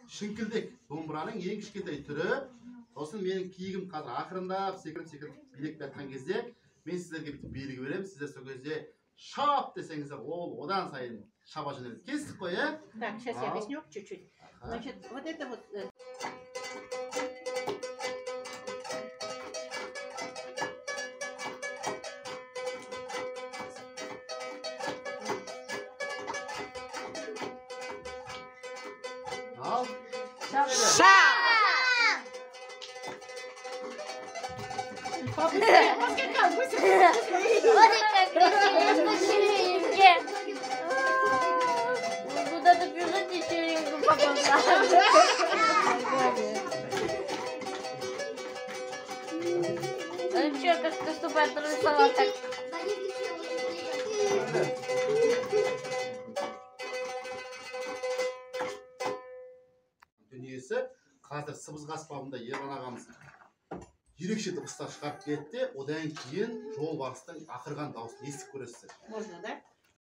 шіңкілдек домбыраның ең кішкентай түрі. Сосын менің киігім қазір ақырындап секіріп билеп жатқан кезде мен сіздерге бүйтіп белгі беремін. Сіздер сол кезде шап десеңіздер, ол одан сайын шаба жөнеледі. Кестік қой, ә? Так, сейчас я объясню чуть-чуть. Значит, вот это вот... Ал. Ша! Побыстрее, поскакал, быстрее! Вот как вечеринки. Куда-то бежать вечеринку попадать. Ну что, как поступает рисовать так? Дүниесі қазір сыбызғы аспабында Ерлан ағамыз ерекше дыбыстар шығарып келеді де, одан кейін жолбарыстың ақырған дауысын естіп көресіздер. Можно, да?